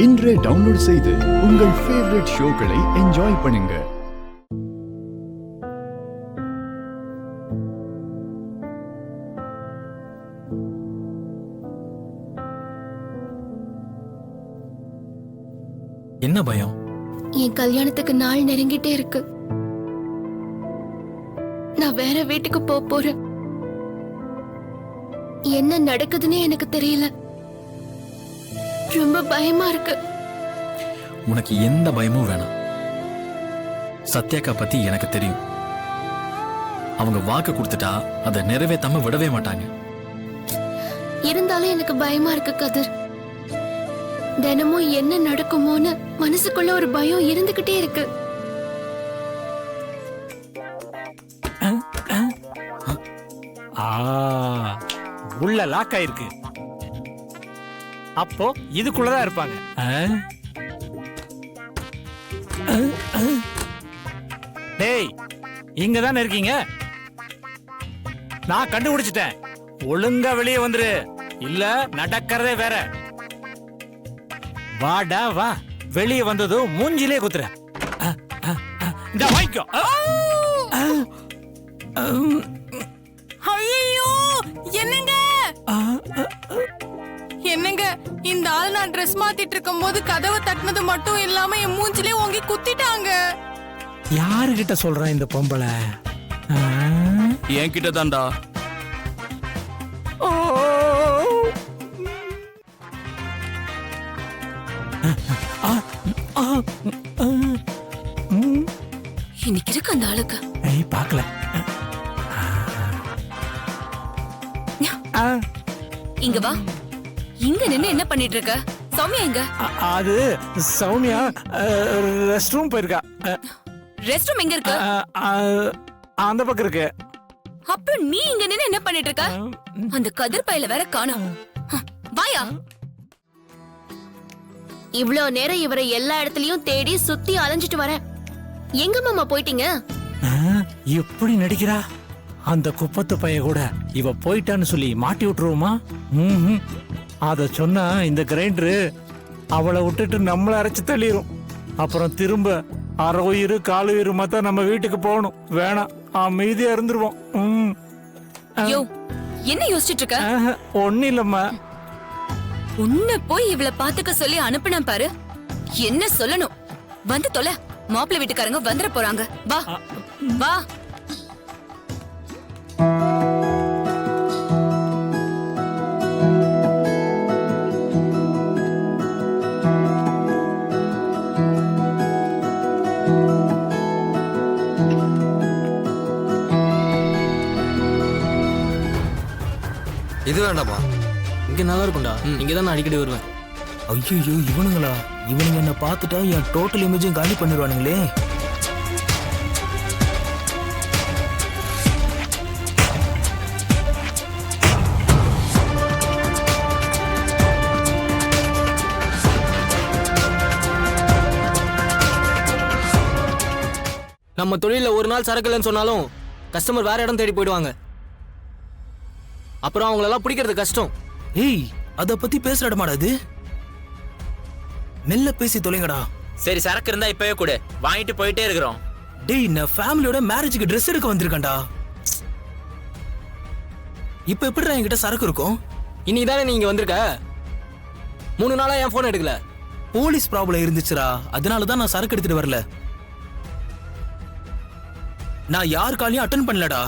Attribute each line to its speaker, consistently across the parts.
Speaker 1: இன்றே டவுன்லோட் செய்து உங்கள் ஃபேவரட் ஷோக்களை என்ஜாய் பண்ணுங்க.
Speaker 2: என்ன பயம்?
Speaker 3: என் கல்யாணத்துக்கு நாள் நெருங்கிட்டே இருக்கு. நான் வேற வீட்டுக்கு போறேன். என்ன நடக்குதுன்னு எனக்கு தெரியல. ரொம்ப பயமா இருக்கு.
Speaker 2: உனக்கு எந்த பயமும் வேணாம். சத்யாக்கா பத்தி எனக்கு தெரியும். அவங்க வாக்கு கொடுத்துட்டா அதை நிறைவேற்றாம விடவே மாட்டாங்க.
Speaker 3: இருந்தாலும் எனக்கு பயமா இருக்கு கதிர். தினமும் என்ன நடக்குமோன்னு மனசுக்குள்ள ஒரு பயம் இருந்துகிட்டே இருக்கு.
Speaker 4: உள்ள லாக் ஆயிருக்கு. அப்போ இதுக்குள்ளதான் இருப்பாங்க. டேய், இங்க தானே இருக்கீங்க. நான் கண்டுபிடிச்சிட்டேன். ஒழுங்கா வெளியே வந்துரு, இல்ல நடக்கிறதே வேற. வாடா வா. வெளியே வந்ததும் மூஞ்சிலே குத்துற. இந்த வாய்க்கோ.
Speaker 5: ஐயோ, என்னங்க என்னங்க, இந்த ஆள் நான் ட்ரெஸ் மாத்திட்டு இருக்கும் போது கதவை தட்டினது மட்டும் இல்லாம என் மூஞ்சிலே ஓங்கி குத்திட்டாங்க.
Speaker 4: யாருகிட்ட சொல்றான் இந்த பொம்பளை?
Speaker 2: என்கிட்ட தான்டா.
Speaker 3: இன்னைக்கு இருக்கு அந்த ஆளுக்கு.
Speaker 4: பாக்கல.
Speaker 5: இங்க வா. இங்க நின்னு என்ன பண்ணிட்டு இருக்க? சௌமியா எங்க?
Speaker 4: அது சௌமியா ரெஸ்ட் ரூம் போயிருக்கா.
Speaker 5: ரெஸ்ட் ரூம் எங்க இருக்கு?
Speaker 4: அந்த பக்கம் இருக்கு.
Speaker 5: அப்புறம் நீ இங்க நின்னு என்ன பண்ணிட்டு இருக்க? அந்த கதிர் பையில வேற காணோம். வாயா.
Speaker 3: இவ்ளோ நேரம் இவரை எல்லா இடத்துலயும் தேடி சுத்தி அலைஞ்சிட்டு வரேன். எங்க மாமா போயிட்டீங்க?
Speaker 4: எப்படி நடிக்கிறா? அந்த குப்பத்து பைய கூட இவ போயிட்டான்னு சொல்லி மாட்டி விட்டுருவோமா? அத சொன்னா இந்த கிரைண்டரு அவளை விட்டுட்டு நம்மள அரைச்சு தள்ளிரும். அப்புறம் திரும்ப அரை உயிர் கால் உயிர் மத்த நம்ம வீட்டுக்கு போகணும். வேணாம், அமைதியா இருந்துருவோம்.
Speaker 5: யோ, என்ன யோசிச்சுட்டு இருக்க?
Speaker 4: ஒன்னும் இல்லம்மா.
Speaker 5: உன்னை போய் இவள பாத்துக்க சொல்லி அனுப்புன பாரு. என்ன சொல்லணும்? வந்து தொலை. மாப்பிள்ளை வீட்டுக்காரங்க வந்துட போறாங்க. வா வா.
Speaker 6: இது வேண்டாமா?
Speaker 7: இங்க நல்லா இருக்கும்டா. இங்கதான் நான் அடிக்கடி வருவேன்.
Speaker 6: ஐயோ, இவனுங்களா? இவனுங்க என்ன பார்த்துட்டா என் டோட்டல் இமேஜையும் காலி பண்ணிடுவானுங்களே.
Speaker 7: நம்ம தொழில ஒரு நாள் சரக்கு இல்லைன்னு சொன்னாலும் கஸ்டமர் வேற இடம் தேடி போயிடுவாங்க. அப்புறம் அவங்களெல்லாம் பிடிக்கிறது கஷ்டம்.
Speaker 6: ஏய், அத பத்தி பேசுறடமாடா இது. மெல்ல பேசி தொலைங்கடா.
Speaker 8: சரி, சரக்கு இருந்தா இப்பவே கூட வாங்கிட்டு போயிட்டே இருக்கிறோம்.
Speaker 6: டேய், நான் ஃபேமிலியோட மேரேஜுக்கு ட்ரெஸ் எடுக்க வந்திருக்கேன்டா. இப்ப எப்படிடா என்கிட்ட சரக்கு இருக்கும்?
Speaker 7: இன்னைக்கு தானே நீங்க வந்திருக்க. 3 நாளா என் போன் எடுக்கல.
Speaker 6: போலீஸ் ப்ராப்ளம் இருந்துச்சுடா, அதனாலதான் நான் சரக்கு எடுத்துட்டு வரல. நான் யார் காலையும் அட்டென்ட் பண்ணலடா.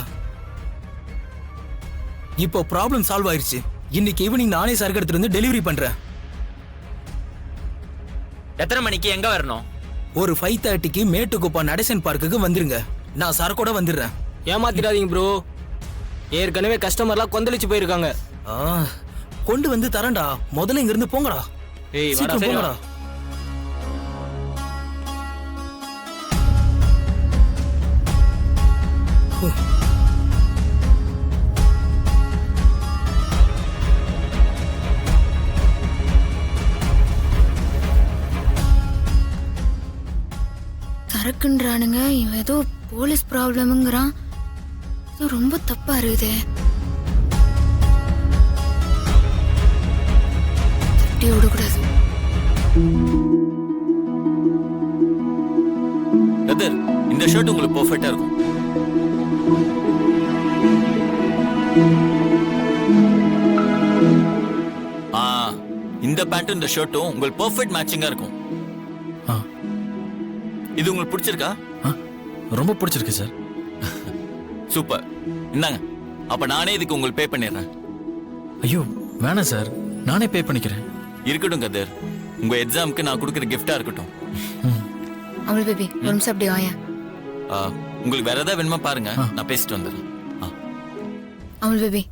Speaker 6: இப்போ ப்ராப்ளம் சால்வ் ஆயிருச்சு. இன்னைக்கு ஈவினிங் நானே சரக்கு எடுத்துட்டு வந்து டெலிவரி பண்றேன்.
Speaker 8: எத்தனை மணிக்கு எங்க வரணும்?
Speaker 6: ஒரு 5:30க்கு மேட்டுக்குப்பா நடேசன் பார்க்குக்கு வந்துருங்க. நான் சரக்கோட வந்துடுறேன்.
Speaker 7: ஏமாத்திடாதீங்க ப்ரோ. ஏற்கனவே கஸ்டமர்லாம் கொந்தளிச்சு போயிருக்காங்க.
Speaker 6: கொண்டு வந்து தரேன்டா. முதல்ல இங்க இருந்து போங்கடா.
Speaker 7: ஏய்,
Speaker 6: சீக்கிரம் போங்கடா.
Speaker 3: சரக்குன்றானுங்க, இவன் ஏதோ போலீஸ் ப்ராப்ளம்ங்கிறான். ரொம்ப தப்பா இருக்குது. தட்டி விடக்கூடாது.
Speaker 2: கதிர், இந்த ஷர்ட் உங்களுக்கு பெர்ஃபெக்ட்டா இருக்கும். ஆ, இந்த பேண்ட்டும் இந்த ஷர்ட்டும் உங்களுக்கு பெர்ஃபெக்ட் மேட்சிங்கா இருக்கும். ஆ, இது உங்களுக்கு பிடிச்சிருக்கா?
Speaker 4: ஆ,
Speaker 2: ரொம்ப பிடிச்சிருக்கு சார். சூப்பர். இந்தாங்க, அப்ப நானே இதுக்கு உங்களுக்கு பே பண்ணிடுறேன்.
Speaker 4: ஐயோ வேணாம் சார், நானே பே பண்ணிக்கிறேன்.
Speaker 2: இருக்கட்டும் கதிர், உங்க எக்ஸாமுக்கு நான் கொடுக்குற கிஃப்டா இருக்கட்டும்.
Speaker 5: அமுல் பேபி ஒரு நிமிஷம் அப்படி வாயா.
Speaker 2: ஆ, உங்களுக்கு வேற ஏதாவது வேணுமா பாருங்க, நான் பேசிட்டு வந்துடுறேன்.
Speaker 5: அமுல் பேபி,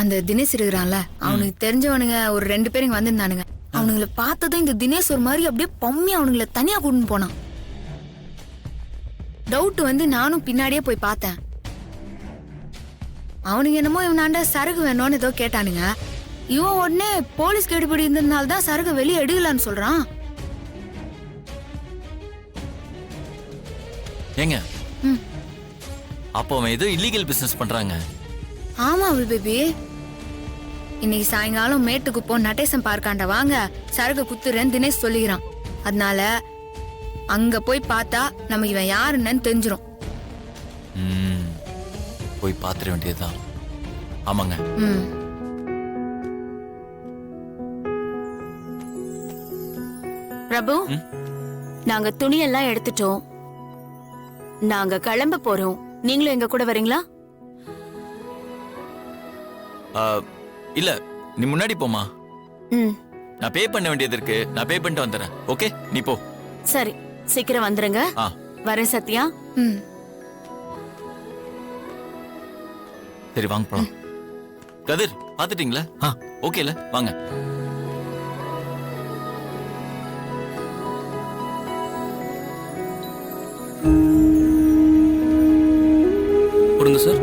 Speaker 5: அந்த தினேஷ் இருக்கிறான்ல, அவனுக்கு தெரிஞ்சவனுங்க ஒரு 2 பேர் இங்க வந்திருந்தானுங்க. அவனுங்களை பார்த்ததும் இந்த தினேஷ் ஒரு மாதிரி அப்படியே பம்மி அவனுங்களை தனியா கூட்டின்னு போனான். டவுட் வந்து நானும் பின்னாடியே போய் பார்த்தேன். அவனுங்க என்னமோ இவனாண்ட சரகு வேணும்னு ஏதோ கேட்டானுங்க. இவன் உடனே போலீஸ் கெடுபிடி இருந்ததுனால தான் சரகு வெளியே எடுக்கலான்னு சொல்றான்.
Speaker 2: ஏங்க, அப்போ அவன் ஏதோ இல்லீகல் பிசினஸ் பண்றாங்க.
Speaker 5: ஆமா அமுல் பேபி, இன்னைக்கு சாயங்காலம் மேட்டுக்கு போ நடேசன் பார்க்காண்ட வாங்க, சரகு குத்துறேன்னு தினேஷ் சொல்லிக்கிறான். அதனால அங்க போய் பார்த்தா நம்ம இவன் யாருன்னு தெரிஞ்சிரும்.
Speaker 2: போய் பாத்துற வேண்டியதுதான். ஆமாங்க.
Speaker 3: பிரபு, நாங்க துணியெல்லாம் எடுத்துட்டோம். நாங்க கிளம்ப போறோம். நீங்களும் எங்க கூட வரீங்களா?
Speaker 2: இல்ல, நீ முன்னாடி போமா.
Speaker 3: ம்,
Speaker 2: நான் பே பண்ண வேண்டியது இருக்கு, நான் பே பண்ணிட்டு வந்துடுறேன். ஓகே, நீ போ.
Speaker 3: சரி, சீக்கிரம் வந்துருங்க.
Speaker 2: ஆ,
Speaker 3: வரேன் சத்யா.
Speaker 2: சரி வாங்க போலாம். கதிர், பாத்துட்டீங்களா? ஓகேல, வாங்க.
Speaker 6: கொடுங்க sir.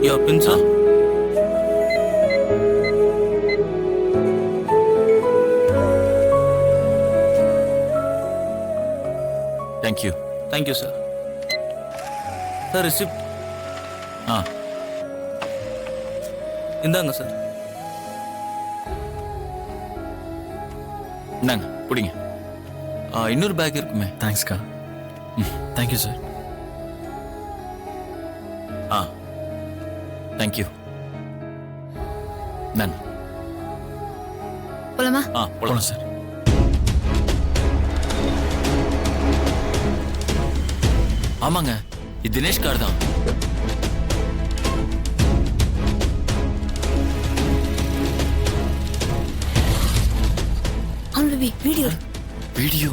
Speaker 6: Yeah pin sir.
Speaker 2: Thank you.
Speaker 6: Thank you sir. Sir receipt.
Speaker 2: ஆ,
Speaker 6: இந்தாங்க சார்.
Speaker 2: இந்தாங்க, பிடிங்க. இன்னொரு பேக் இருக்குமே.
Speaker 4: தேங்க்ஸ்க்கா.
Speaker 2: Thank you sir. ஆ, தேங்க்யூ. இந்தாங்க.
Speaker 5: போலாமா?
Speaker 2: போலாம் சார். ஆமாங்க, இது தினேஷ் கார் தான்.
Speaker 5: Amul baby, video
Speaker 2: video.